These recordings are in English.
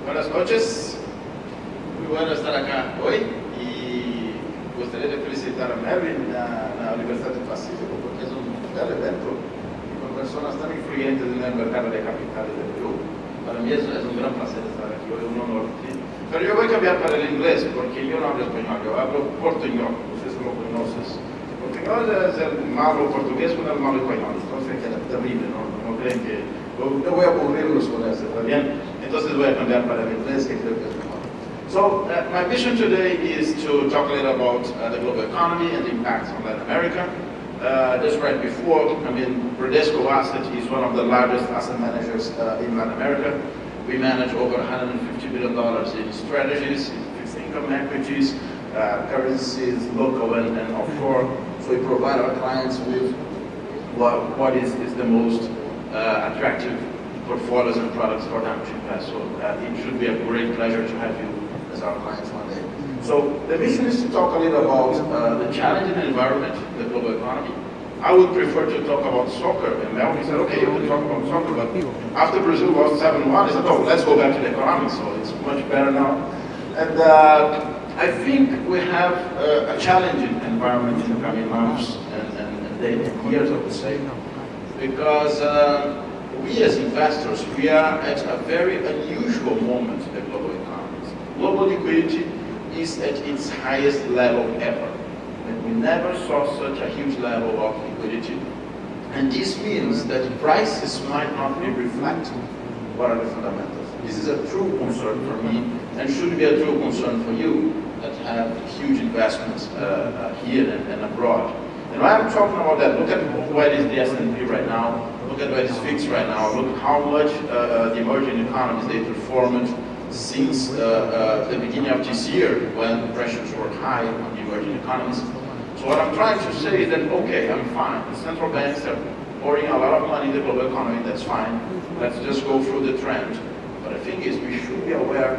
Buenas noches, muy bueno estar acá hoy y gustaría de felicitar a Mervin na Universidad del Pacífico porque es un bel evento con personas tan influyentes en el mercado de capitales de Perú. Para mí es un gran placer estar aquí hoy, un honor. ¿Sí? Pero yo voy a cambiar para el inglés porque yo no hablo español, yo hablo portuñol, ustedes lo conocen. Portuñol es el malo portugués con el malo español, entonces queda terrible, no creen que... No voy a aburrirlos con eso, ¿está bien? Entonces voy a cambiar para el inglés, que creo que es mejor. So, my mission today is to talk a little about the global economy and the impacts on Latin America. Just right before, Bradesco Asset is one of the largest asset managers in Latin America. We manage over $150 billion in strategies, in fixed income equities, currencies, local and offshore. So we provide our clients with what is the most attractive portfolios and products for them to invest. So it should be a great pleasure to have you as our clients one day. So the mission is to talk a little about the challenging environment in the global economy. I would prefer to talk about soccer, and Melvin said, okay, you can talk about soccer, but after Brazil lost 7-1, I said, oh, let's go back to the economics, so it's much better now. And I think we have a challenging environment in the coming months and years, I would say, because we as investors, we are at a very unusual moment in the global economies. Global liquidity is at its highest level ever. And we never saw such a huge level of liquidity. And this means that prices might not be reflecting what are the fundamentals. This is a true concern for me and should be a true concern for you that have huge investments here and abroad. And why I'm talking about that, look at what is the S&P right now, look at what is fixed right now, look how much the emerging economies they performed since the beginning of this year when pressures were high on the emerging economies. So what I'm trying to say is that, okay, I'm fine. The central banks are pouring a lot of money in the global economy, that's fine. Let's just go through the trend. But the thing is, we should be aware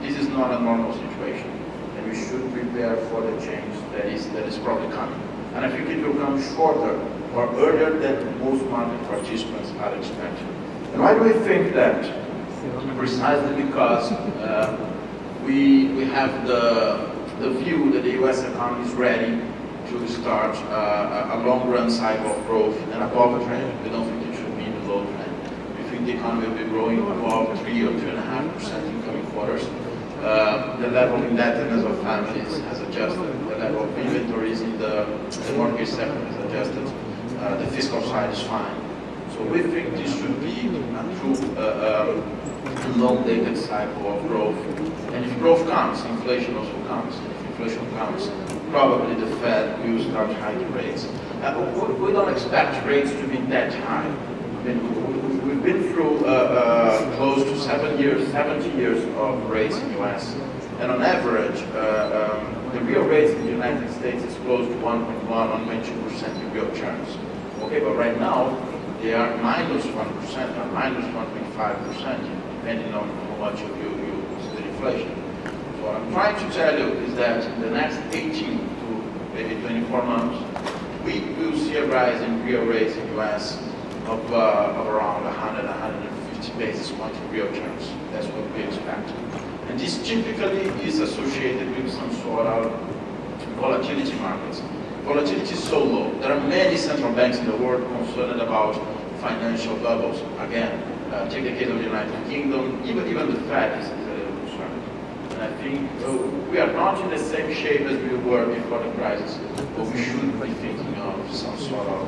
this is not a normal situation. And we should prepare for the change that is probably coming. And I think it will come shorter or earlier than most market participants are expecting. And why do we think that? Precisely because we have the view that the US economy is ready to start a long-run cycle of growth and above trend. We don't think it should be below trend. We think the economy will be growing above 3 or 3.5% in coming quarters. The level of indebtedness of families has adjusted. The level of inventories in the mortgage sector has adjusted. The fiscal side is fine. So we think this should be a true long-dated cycle of growth. And if growth comes, inflation also comes. And if inflation comes, probably the Fed will start hiking rates. We don't expect rates to be that high. I mean, we've been through close to 70 years of rates in the US. And on average, the real rates in the United States is close to 1.1, 1.2% in real terms. Okay, but right now, they are minus 1% or minus 1.5%, depending on how much of you consider inflation. So what I'm trying to tell you is that in the next 18 to maybe 24 months, we will see a rise in real rates in the US of around 100, 150 basis points in real terms. That's what we expect. And this typically is associated with some sort of volatility markets. Volatility is so low. There are many central banks in the world concerned about financial bubbles. Again, take the case of the United Kingdom, even the Fed is a little concerned. And I think we are not in the same shape as we were before the crisis, but we should be thinking of some sort of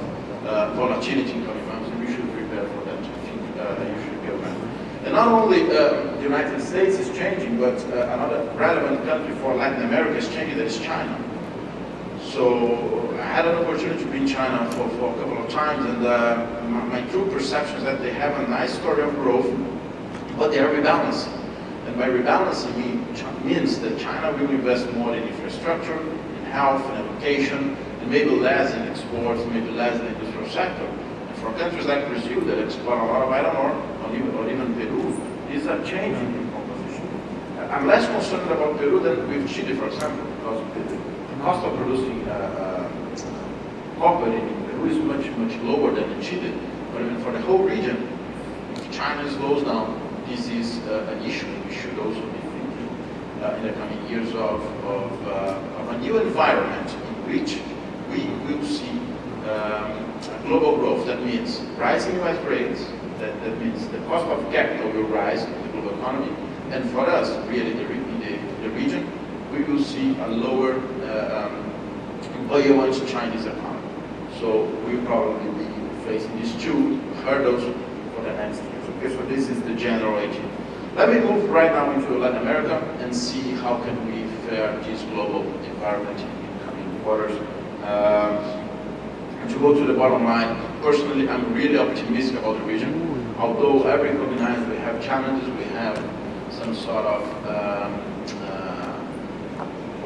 volatility in coming months, and we should prepare for that. I think you should be aware. And not only the United States is changing, but another relevant country for Latin America is changing, that is China. So I had an opportunity to be in China for a couple of times, and my true perception is that they have a nice story of growth, but they are rebalancing. And by rebalancing means that China will invest more in infrastructure, in health, and education, and maybe less in exports, maybe less in the industrial sector. And for countries like Brazil that export a lot of iron ore, or even Peru, these are changing in composition. I'm less concerned about Peru than with Chile, for example, because the cost of producing copper in Peru is much lower than in Chile. But even for the whole region, China slows down, this is an issue. We should also be thinking in the coming years of a new environment in which we will see global growth. That means rising US rates, that means the cost of capital will rise in the global economy, and for us, really in the region, we will see a lower buoyant Chinese economy. So we'll probably be facing these two hurdles for the next years. Okay, so this is the general idea. Let me move right now into Latin America and see how can we fare this global environment in coming quarters. And to go to the bottom line, personally, I'm really optimistic about the region. Although I recognize we have challenges, we have some sort of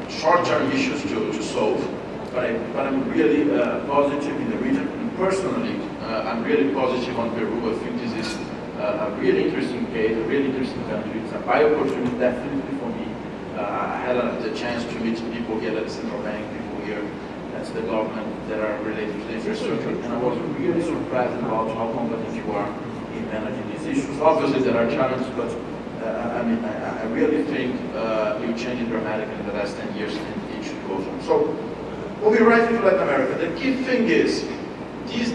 short-term issues to solve, but I'm really positive in the region. And personally, I'm really positive on Peru. I think this is a really interesting case, a really interesting country. It's a buy opportunity definitely for me. I had the chance to meet people here at the central bank, people here at the government that are related to the infrastructure, and I was really surprised about how competent you are in managing these issues. Obviously, there are challenges, but I really think you changed dramatically in the last 10 years, and it should go on. So, moving right into Latin America, the key thing is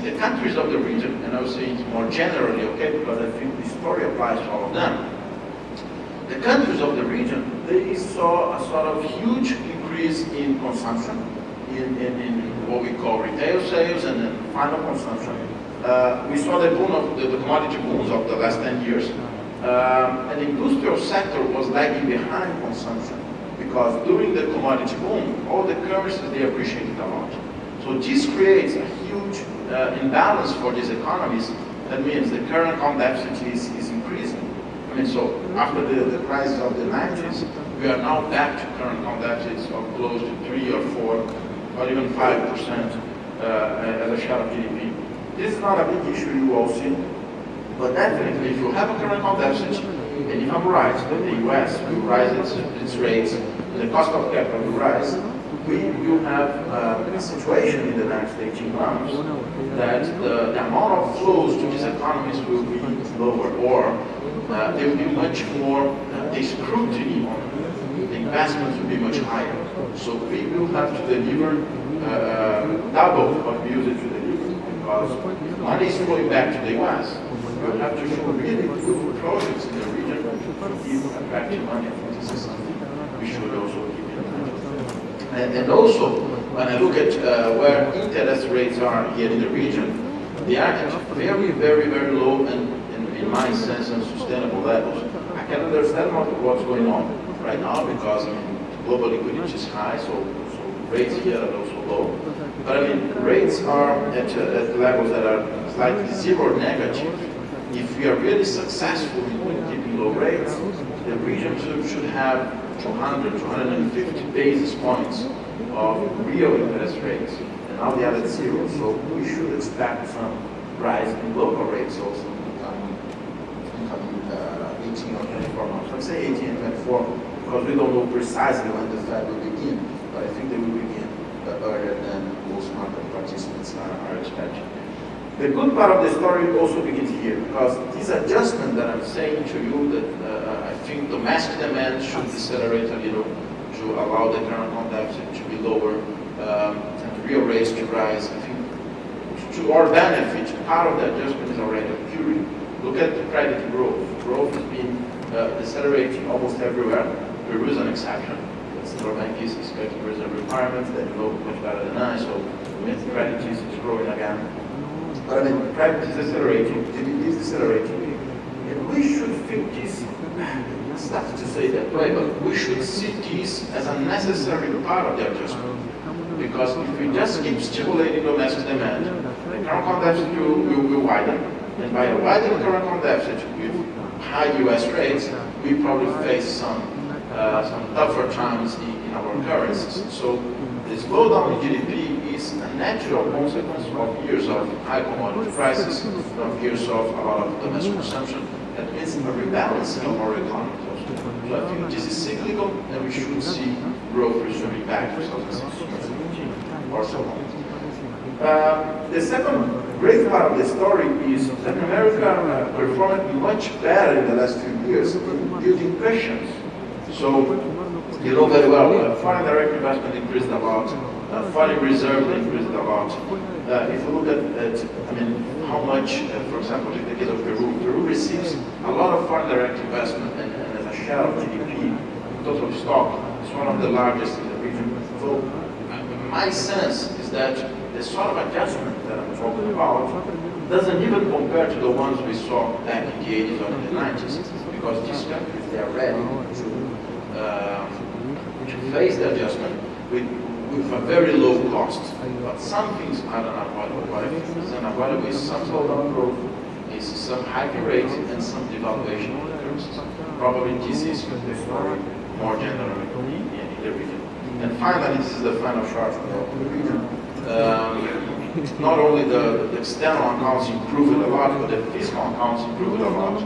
the countries of the region, and I will say it more generally, okay, because I think the story applies to all of them. The countries of the region, they saw a sort of huge increase in consumption, in what we call retail sales and then final consumption. We saw the boom of the commodity booms of the last 10 years. And the industrial sector was lagging behind consumption because during the commodity boom, all the currencies, they appreciated a lot. So this creates a huge imbalance for these economies. That means the current account deficit is increasing. I mean, so after the crisis of the 90s, we are now back to current account deficits of close to 3 or 4 or even 5% as a share of GDP. This is not a big issue, you all see. But definitely, if you have a current account deficit, and if I'm right, then the US will rise its rates, the cost of capital will rise, we will have a situation in the next 18 months that the amount of flows to these economies will be lower, or there will be much more, the scrutiny on the investments will be much higher. So we will have to deliver double what we used to deliver, because money is flowing back to the US. We have to show really good projects in the region to give attractive money. I think this is something we should also keep in mind. And also, when I look at where interest rates are here in the region, they are at very, very, very low and, in my sense, unsustainable levels. I can understand what's going on right now because global liquidity is high, so rates here are also low. But rates are at levels that are slightly zero or negative. If we are really successful in keeping low rates, the region should have 200, 250 basis points of real interest rates. And now they are at zero, so we should expect some rise in local rates also in coming 18 or 24 months. Let's say 18 and 24, because we don't know precisely when the Fed will begin, but I think they will begin earlier than most market participants are expecting. The good part of the story also begins here, because this adjustment that I'm saying to you, that I think domestic demand should decelerate a little to allow the current account deficit to be lower and real rates to rise. I think to our benefit, part of the adjustment is already occurring. Look at the credit growth. Growth has been decelerating almost everywhere. Peru is an exception. The central bank is cutting reserve requirements that you know much better than I, so credit is growing again. But credit is decelerating, GDP is decelerating. And we should think this, it's tough to say that way, but we should see this as a necessary part of the adjustment. Because if we just keep stimulating domestic demand, the current account deficit will widen. And by a widening current account deficit with high US rates, we probably face some tougher times in our currencies. So the slowdown in GDP is a natural consequence of years of high commodity prices, of years of a lot of domestic consumption. That means a rebalancing of our economy. So I think this is cyclical, and we should see growth resuming back to 2016 or so on. The second great part of the story is Latin America performed much better in the last few years in building questions. So, you know very well, foreign direct investment increased a lot, foreign reserve increased a lot. If you look at how much, for example, in the case of Peru, Peru receives a lot of foreign direct investment and as a share of GDP, total stock, it's one of the largest in the region. So, my sense is that the sort of adjustment that I'm talking about doesn't even compare to the ones we saw back in the 80s or in the 90s, because these countries, they are ready to face the adjustment with a very low cost. But some things are unavoidable. What I think is unavoidable is some slowdown growth, is some hiking rate, and some devaluation of the currencies. Probably this is the story more generally in the region. And finally, this is the final chart of the region. Not only the external accounts improved a lot, but the fiscal accounts improved a lot.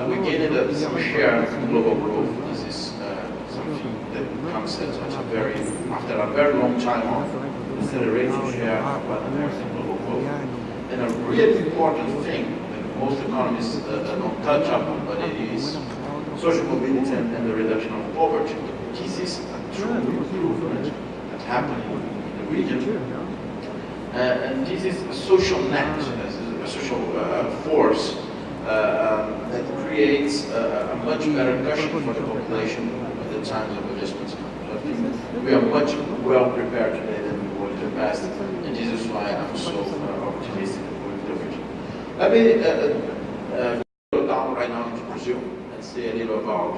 We gained some share in global growth. This is something that comes after a very long time of accelerating share of Latin American global growth. And a really important thing that most economists don't touch upon, but it is social mobility and the reduction of poverty. This is a true improvement that happened in the region. And this is a social net, a social force that creates a much better cushion for the population at the times of adjustments. So I think we are much well prepared today than we were in the past, and this is why I'm so optimistic with the region. Let me go down right now into Brazil and say a little about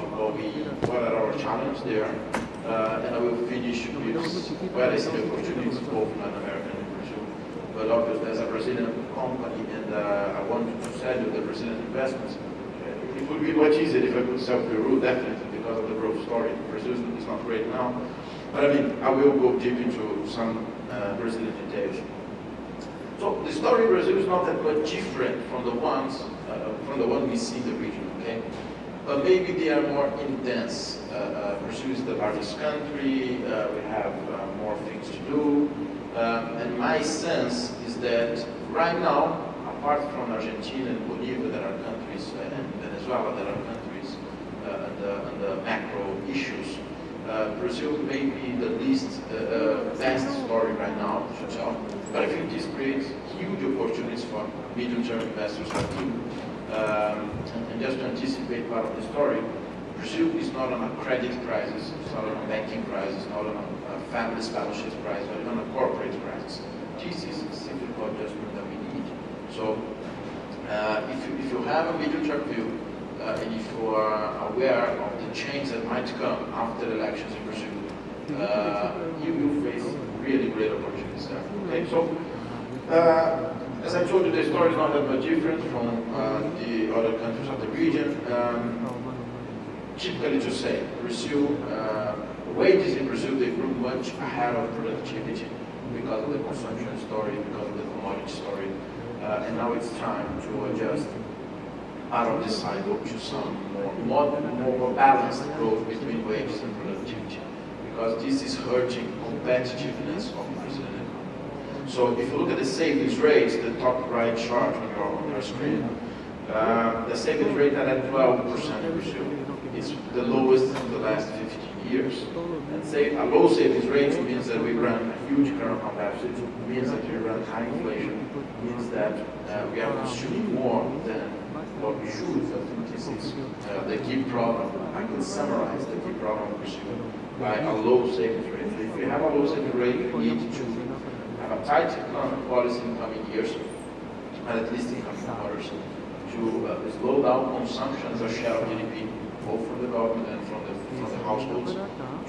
what are our challenges there, and I will finish with where I see the opportunities both in Latin America and Brazil. But obviously, as a Brazilian company, and I wanted to sell you the Brazilian investments, it would be much easier if I could sell Peru, definitely, because of the growth story. Brazil is not great now, but I will go deep into some Brazilian details. So the story in Brazil is not that much different from the one we see in the region, okay? But maybe they are more intense. Brazil is the largest country, we have more things to do, and my sense is that right now, apart from Argentina and Bolivia, that are countries, and Venezuela, that are countries, and the macro issues, Brazil may be the least best story right now to tell. But I think this creates huge opportunities for medium-term investors like you. And just to anticipate part of the story, Brazil is not on a credit crisis, it's not on a banking crisis, not on a family balance sheet crisis, or even a corporate crisis. This is a cyclical adjustment that we need. So if you have a medium-term view, and if you are aware of the change that might come after the elections in Brazil, you will face really great opportunities there. Okay, so as I told you, the story is not that much different from the other countries of the region. Typically to say, Brazil, wages in Brazil, they grew much ahead of productivity because of the consumption story, because of the commodity story. And now it's time to adjust out of this cycle to some more balanced growth between wages and productivity, because this is hurting competitiveness of the Brazilian economy. So if you look at the savings rates, the top right chart on your screen, the savings rate are at 12% in Brazil. It's the lowest in the last 15 years. And say a low savings rate means that we run a huge current account deficit, means that we run high inflation, means that we are consuming more than what we should. I think this is the key problem. I can summarize the key problem of Brazil by a low savings rate. So if we have a low savings rate, we need to have a tight economic policy in coming years, and at least in coming quarters, to slow down consumption as a share of GDP, both from the government and from the households,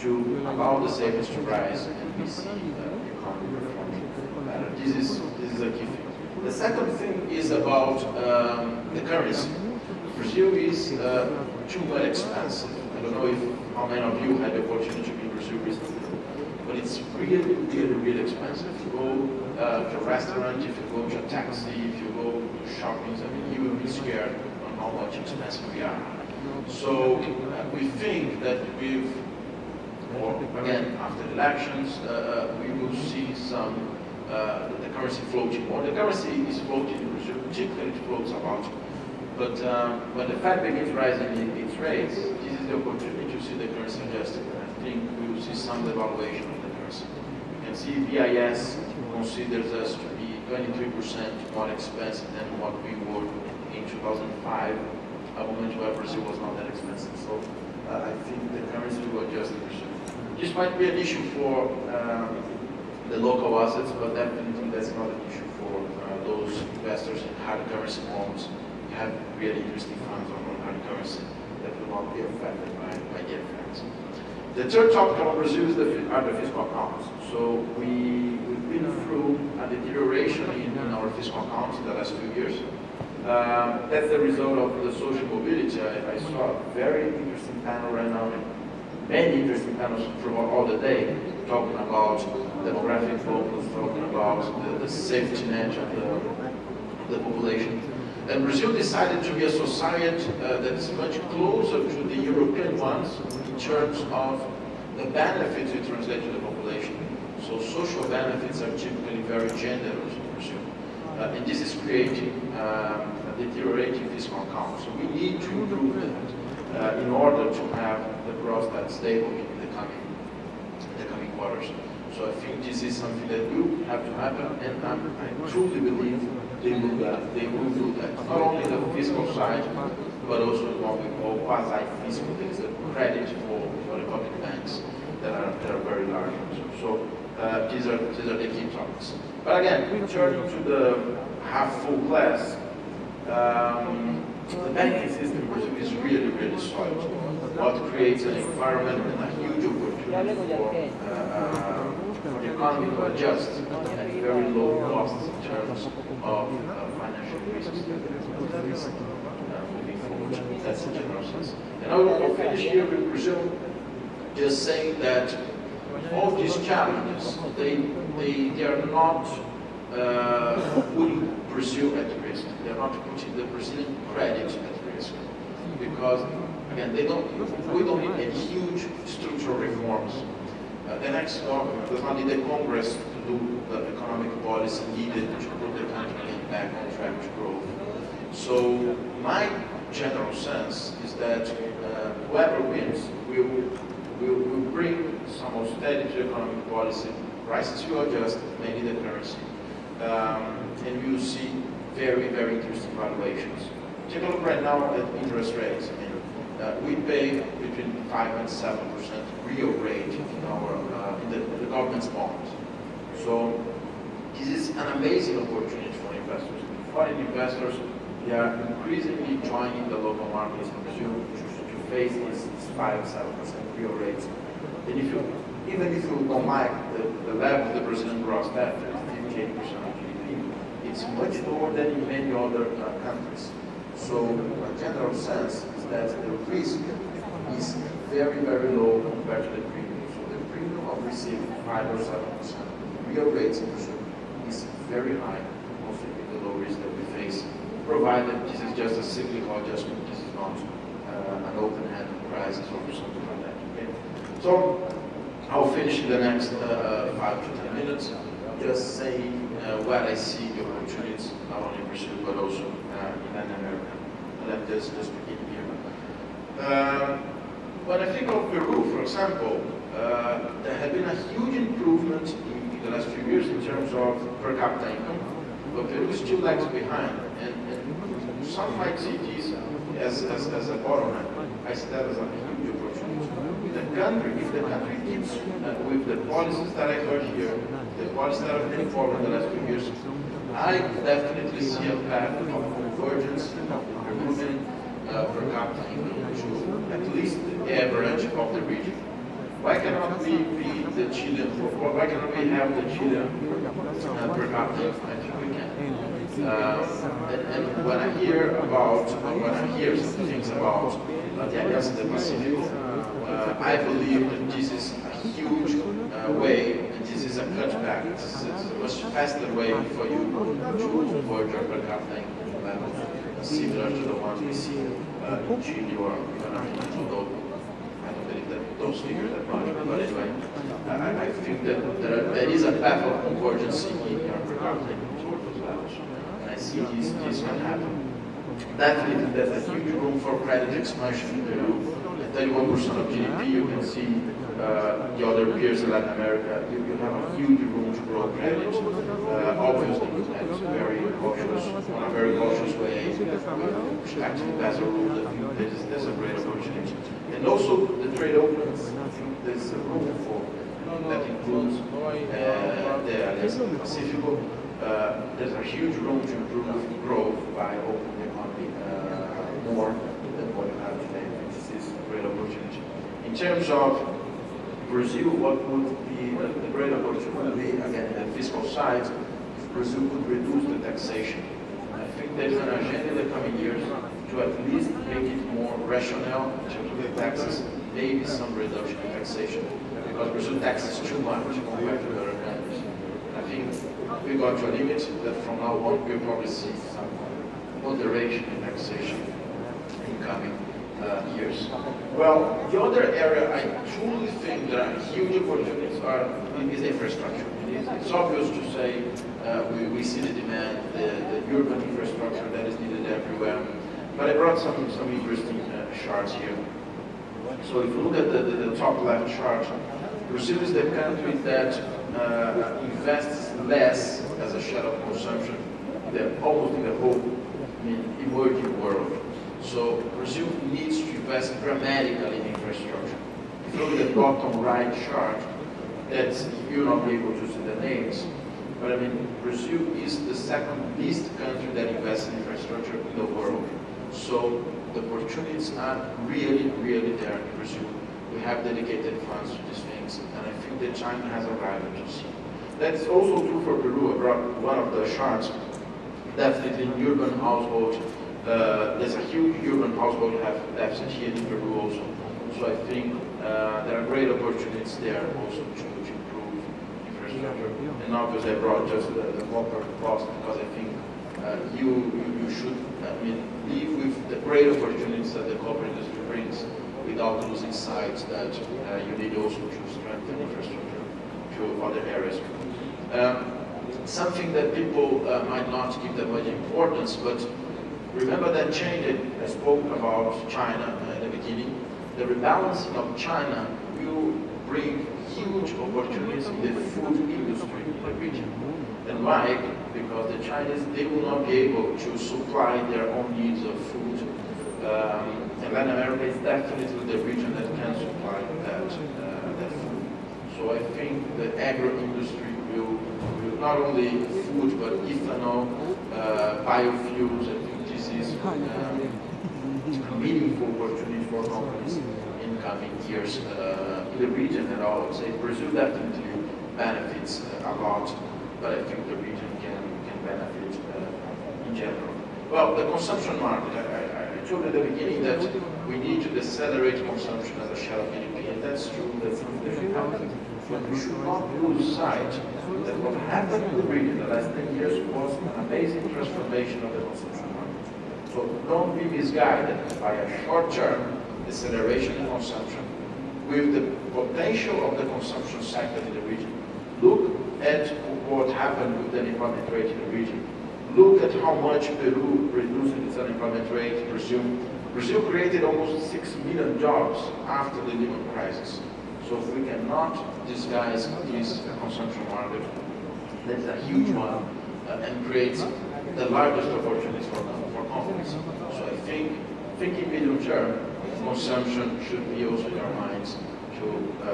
to allow the savings to rise and we see the economy performing better. This is a key thing. The second thing is about the currency. Brazil is too much expensive. I don't know how many of you had the opportunity to be in Brazil recently, but it's really expensive. If you go to a restaurant, if you go to a taxi, if you go to shopping, you will be scared on how much expensive we are. So we think that again, after the elections, we will see some the currency floating more. The currency is floating in Brazil, typically it floats a lot. But when the Fed begins rising its rates, this is the opportunity to see the currency adjusted. I think we will see some devaluation of the currency. You can see BIS considers us to be 23% more expensive than what we were in 2005, a moment where Brazil was not that expensive. So I think the currency will adjust in Brazil. This might be an issue for the local assets, but definitely that's not an issue for those investors in hard currency bonds. You have really interesting funds on hard currency that will not be affected by the effects. The third topic on Brazil is are the fiscal accounts. So we've been through a deterioration in our fiscal accounts in the last few years. That's the result of the social mobility. I saw a very interesting panel right now, many interesting panels throughout all the day, talking about demographic focus, talking about the safety net of the population. And Brazil decided to be a society that is much closer to the European ones in terms of the benefits we translate to the population. So social benefits are typically very generous in Brazil. And this is creating a deteriorating fiscal account. So we need to improve that in order to have the gross debt stable in the coming quarters. So I think this is something that will have to happen, and I truly believe they will do that. Not only the fiscal side, but also what we call quasi-fiscal, that is the credit for the public banks that are very large. So these are the key topics. But again, returning to the half-full glass, the banking system in Brazil is really, really solid. What creates an environment and a huge opportunity for the economy to adjust at very low costs in terms of financial risks. Moving forward, that's the general sense. And I will finish here with Brazil, just saying that all these challenges, they are not putting Brazil at risk. They are not putting the Brazilian credit at risk, because again, we don't need any huge structural reforms. The next government does not need the Congress to do the economic policy needed to put the country back on track to growth. So my general sense is that whoever wins will bring some austerity to economic policy. Prices will adjust, mainly the currency, and we will see very, very interesting valuations. Take a look right now at interest rates. We pay between 5 and 7% real rate in our the government's bonds. So this is an amazing opportunity for investors. Foreign investors, they are increasingly joining the local markets in Brazil to face these 5-7% real rates. And even if you don't like the level of the Brazilian gross debt, 58% of GDP, it's much lower than in many other countries. So my general sense is that the risk is very, very low compared to the premium. So the premium of receiving 5 or 7% real rates in Brazil is very high, considering the low risk that we face, provided this is just a cyclical adjustment. This is not an open-handed crisis or something like that. Okay? So I'll finish in the next 5 to 10 minutes, just saying where I see the opportunities, not only in Brazil, but also in Latin America. Let us just begin here. When I think of Peru, for example, there has been a huge improvement in the last few years in terms of per capita income, but Peru still lags behind. And some might see this as a bottleneck. I see that as a huge opportunity. If the country keeps with the policies that I heard here, the policies that have been forward in the last few years, I definitely see a path of convergence, of improvement per capita income to at least the average of the region. Why cannot we be the Chilean? Why cannot we have the Chilean per capita income? I think we can. And when I hear some things about the Alliance of the Pacífico, I believe that this is a huge way, and this is a cutback. This is a much faster way for you to converge your per capita income levels similar to the ones we see in Chile or even Argentina, although I don't believe that those figures that much, but anyway, I think that there is a path of convergence in your regarding toward those levels, and I see this can happen. Definitely, there's a huge room for credit expansion in Peru. At 31% of GDP, you can see the other peers in Latin America. You have a huge room to grow credit. Obviously, that's very cautious, on a very cautious way. Actually, that's a rule that there's a great opportunity. And also the trade openings. I think there's a room for that includes the Alliance of the Pacífico. There's a huge room to improve growth by opening the economy more than what you have today, which is a great opportunity. In terms of Brazil, what would be the great opportunity, again, in the fiscal side, if Brazil could reduce the taxation. I think there's an agenda in the coming years to at least make it more rational in terms of the taxes, maybe some reduction in taxation, because Brazil taxes too much compared to other countries. I think we got to a limit that from now on we'll probably see some moderation in taxation in coming years. Well, the other area I truly think there are huge opportunities is infrastructure. It's obvious to say we see the demand, the urban infrastructure that is needed everywhere. But I brought some interesting charts here. So if you look at the top left chart, Brazil is the country that invests less as a share of consumption almost in the whole emerging world. So Brazil needs to invest dramatically in infrastructure. If you look at the bottom right chart, that's you'll not be able to see the names, but I mean Brazil is the second least country that invests in infrastructure in the world. So the opportunities are really, really there in Brazil. We have dedicated funds to these things, and I think that China has arrived to see. That's also true for Peru. I brought one of the charts. Definitely in urban households, there's a huge urban household deficit here in Peru also. So I think there are great opportunities there also to improve infrastructure. And obviously I brought just the copper cost because I think you should live with the great opportunities that the copper industry brings without losing sight that you need also to strengthen infrastructure to other areas. Something that people might not give that much importance, but remember that change that I spoke about China at the beginning. The rebalancing of China will bring huge opportunities in the food industry in the region. And why? Because the Chinese, they will not be able to supply their own needs of food. And Latin America is definitely the region that can supply that food. So I think the agro industry will not only food, but ethanol, biofuels. I think this is a meaningful opportunity for companies in coming years in the region. And I would say Brazil definitely benefits a lot, but I think the region can benefit in general. Well, the consumption market, I told at the beginning that we need to decelerate consumption as a share of GDP, and that's true, that's something that can happen. But we should not lose sight that what happened in the region the last 10 years was an amazing transformation of the consumption market. So don't be misguided by a short-term deceleration in consumption with the potential of the consumption sector in the region. Look at what happened with the unemployment rate in the region. Look at how much Peru reduced its unemployment rate. Brazil created almost 6 million jobs after the Lehman crisis. So if we cannot disguise this consumption market, that's a huge one, and creates the largest opportunities for companies. So I think, thinking medium term, consumption should be also in our minds to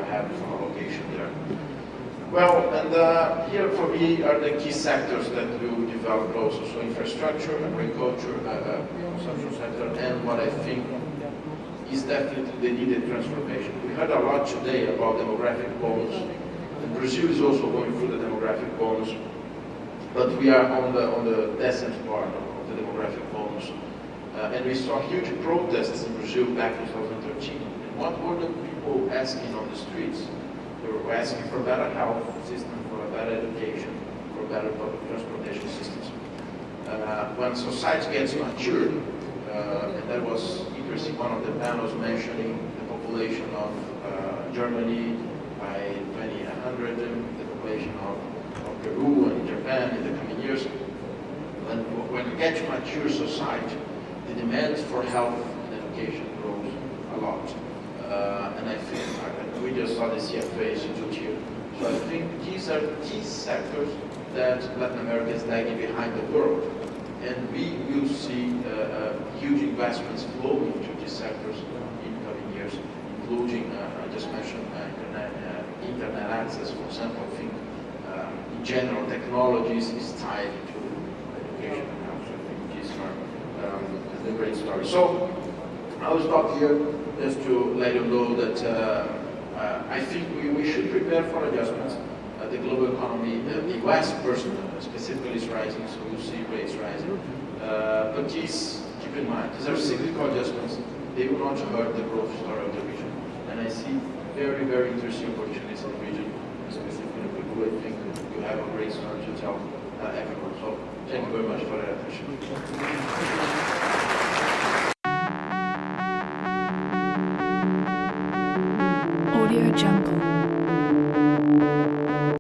have some allocation there. Well, and here for me are the key sectors that will develop also. So infrastructure, agriculture, consumption sector, and what I think is definitely the needed transformation. We heard a lot today about demographic bonus, and Brazil is also going through the demographic bonus, but we are on the descent part of the demographic bonus. And we saw huge protests in Brazil back in 2013. And what were the people asking on the streets? They were asking for better health system, for a better education, for better public transportation systems. When society gets mature, and that was interesting, one of the panels mentioning the population of Germany by 2100, the population of Peru and Japan in the coming years. When we get to mature society, the demands for health and education grows a lot. And I think, we just saw the CFA Institute here. So I think these are key sectors that Latin America is lagging behind the world. And we will see huge investments flowing into these sectors in coming years, including, I just mentioned, internet access, for example. I think in general, technologies is tied to education and health. So I think these are the great stories. So I will stop here just to let you know that I think we should prepare for adjustments. The global economy, the US specifically is rising, so we'll see rates rising. But these, keep in mind, these are cyclical adjustments. They will not hurt the growth story of the region. And I see very, very interesting opportunities in the region, specifically in Peru. I think you have a great story to tell everyone. So thank you very much for your attention. Audio Jungle.